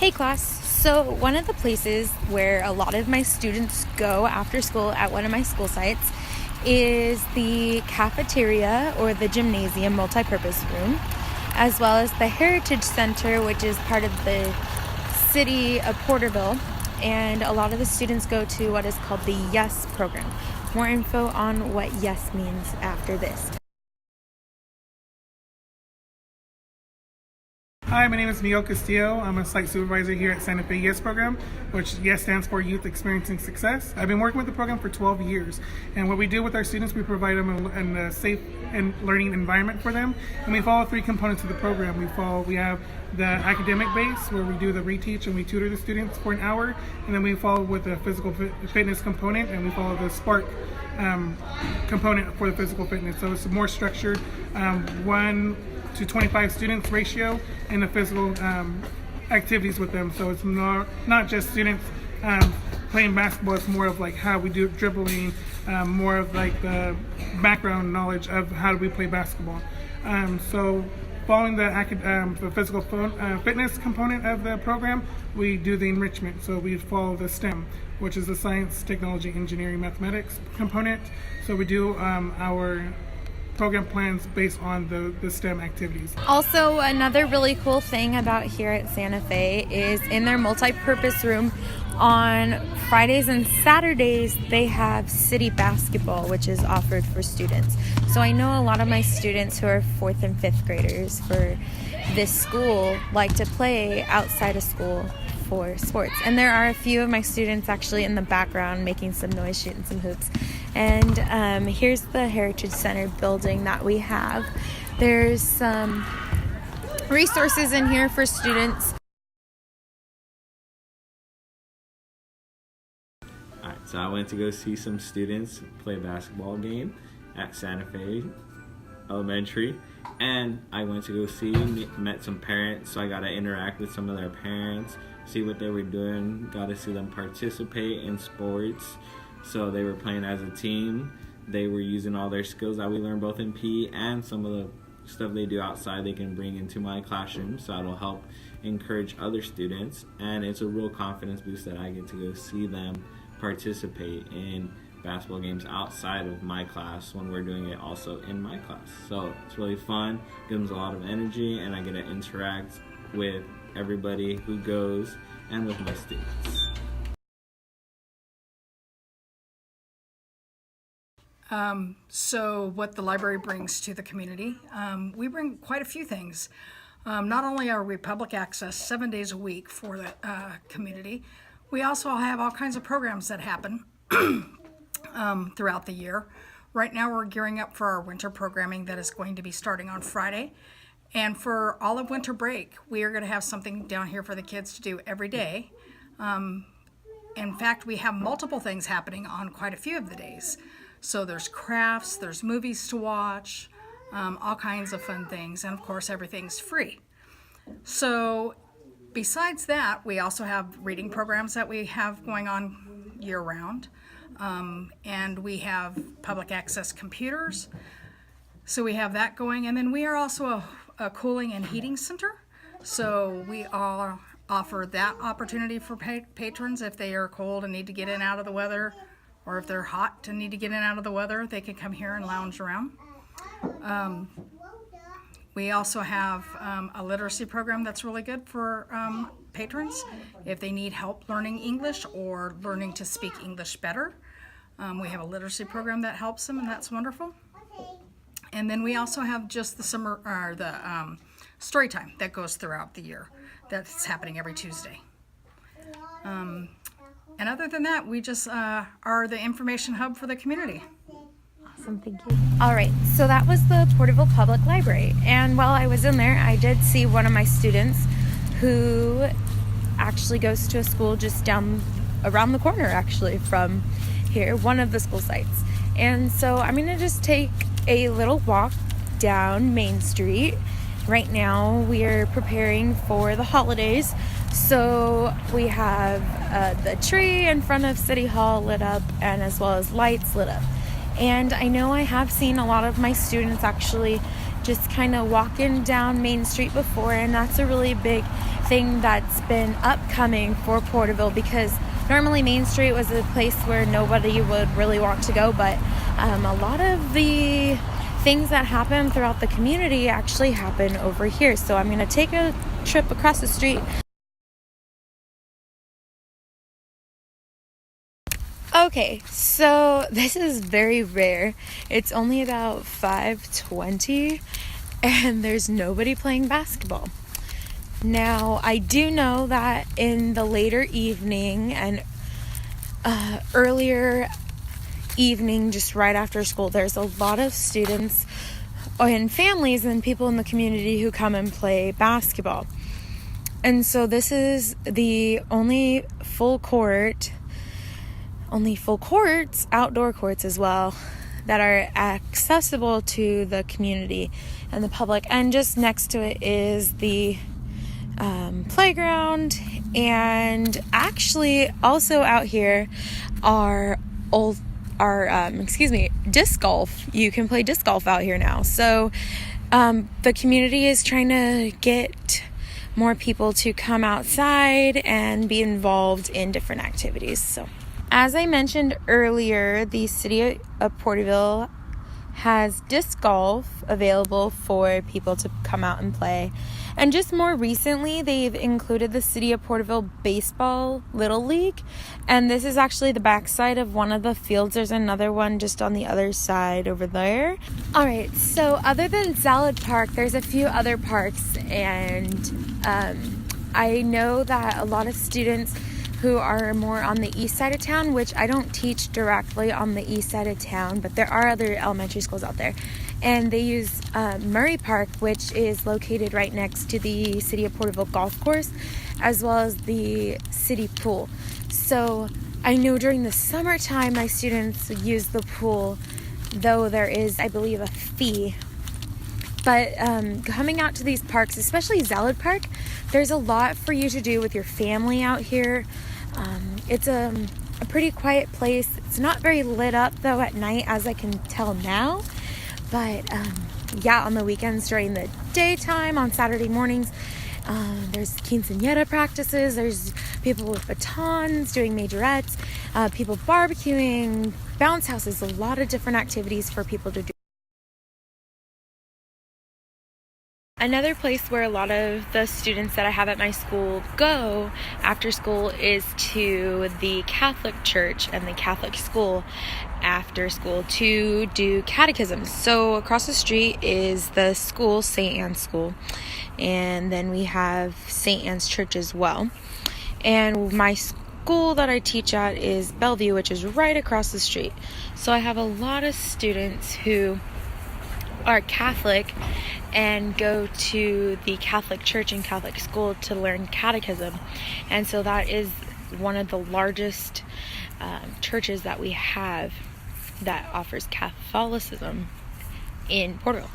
Hey class, so one of the places where a lot of my students go after school at one of my school sites is the cafeteria or the gymnasium multi-purpose room, as well as the Heritage Center, which is part of the city of Porterville, and a lot of the students go to what is called the YES program. More info on what YES means after this. Hi, my name is Miguel Castillo. I'm a site supervisor here at Santa Fe YES program, which YES stands for Youth Experiencing Success. I've been working with the program for 12 years, and what we do with our students, we provide them a safe and learning environment for them, and we follow 3 components of the program. We have the academic base, where we do the reteach and we tutor the students for an hour, and then we follow with the physical fitness component, and we follow the Spark component for the physical fitness. So it's more structured, 1 to 25 students ratio in the physical activities with them. So it's not just students playing basketball, it's more of like how we do dribbling, more of like the background knowledge of how do we play basketball. So following the physical fitness component of the program, we do the enrichment. So we follow the STEM, which is the science, technology, engineering, mathematics component. So we do our program plans based on the STEM activities. Also, another really cool thing about here at Santa Fe is in their multi-purpose room on Fridays and Saturdays they have city basketball, which is offered for students. So I know a lot of my students who are 4th and 5th graders for this school like to play outside of school for sports, and there are a few of my students actually in the background making some noise, shooting some hoops. And here's the Heritage Center building that we have. There's some resources in here for students. Alright, so I went to go see some students play a basketball game at Santa Fe Elementary, and I went to go met some parents, so I got to interact with some of their parents, see what they were doing, got to see them participate in sports. So they were playing as a team. They were using all their skills that we learned both in PE and some of the stuff they do outside they can bring into my classroom, so that'll help encourage other students. And it's a real confidence boost that I get to go see them participate in basketball games outside of my class when we're doing it also in my class. So it's really fun, gives them a lot of energy, and I get to interact with everybody who goes and with my students. So what the library brings to the community, we bring quite a few things. Not only are we public access 7 days a week for the community, we also have all kinds of programs that happen throughout the year. Right now we're gearing up for our winter programming that is going to be starting on Friday. And for all of winter break, we are going to have something down here for the kids to do every day. In fact, we have multiple things happening on quite a few of the days. So there's crafts, there's movies to watch, all kinds of fun things, and of course everything's free. So besides that, we also have reading programs that we have going on year-round, and we have public access computers, so we have that going. And then we are also a cooling and heating center, so we all offer that opportunity for patrons if they are cold and need to get in out of the weather, or if they're hot and need to get in and out of the weather, they can come here and lounge around. We also have a literacy program that's really good for patrons if they need help learning English or learning to speak English better. We have a literacy program that helps them, and that's wonderful. And then we also have just the story time that goes throughout the year. That's happening every Tuesday. And other than that, we just are the information hub for the community. Awesome, thank you. All right, so that was the Porterville Public Library. And while I was in there, I did see one of my students who actually goes to a school just around the corner actually from here, one of the school sites. And so I'm gonna just take a little walk down Main Street. Right now we are preparing for the holidays. So we have the tree in front of City Hall lit up, and as well as lights lit up. And I know I have seen a lot of my students actually just kind of walking down Main Street before, and that's a really big thing that's been upcoming for Porterville, because normally Main Street was a place where nobody would really want to go, but a lot of the things that happen throughout the community actually happen over here. So I'm going to take a trip across the street. Okay, so this is very rare. It's only about 5:20 and there's nobody playing basketball. Now, I do know that in the later evening and earlier evening, just right after school, there's a lot of students and families and people in the community who come and play basketball. And so this is the only full courts, outdoor courts as well, that are accessible to the community and the public. And just next to it is the playground, and actually also out here are disc golf. You can play disc golf out here now. So the community is trying to get more people to come outside and be involved in different activities. So as I mentioned earlier, the city of Porterville has disc golf available for people to come out and play. And just more recently, they've included the City of Porterville Baseball Little League. And this is actually the backside of one of the fields. There's another one just on the other side over there. All right, so other than Zalad Park, there's a few other parks. And I know that a lot of students who are more on the east side of town, which I don't teach directly on the east side of town, but there are other elementary schools out there. And they use Murray Park, which is located right next to the City of Porterville golf course, as well as the city pool. So I know during the summertime, my students use the pool, though there is, I believe, a fee. But coming out to these parks, especially Zalad Park, there's a lot for you to do with your family out here. It's a pretty quiet place. It's not very lit up, though, at night, as I can tell now. But yeah, on the weekends during the daytime, on Saturday mornings, there's quinceañera practices. There's people with batons doing majorettes, people barbecuing, bounce houses, a lot of different activities for people to do. Another place where a lot of the students that I have at my school go after school is to the Catholic church and the Catholic school after school to do catechism. So across the street is the school, St. Anne's School, and then we have St. Anne's Church as well. And my school that I teach at is Bellevue, which is right across the street. So I have a lot of students who are Catholic and go to the Catholic church and Catholic school to learn catechism. And so that is one of the largest churches that we have that offers Catholicism in Porterville.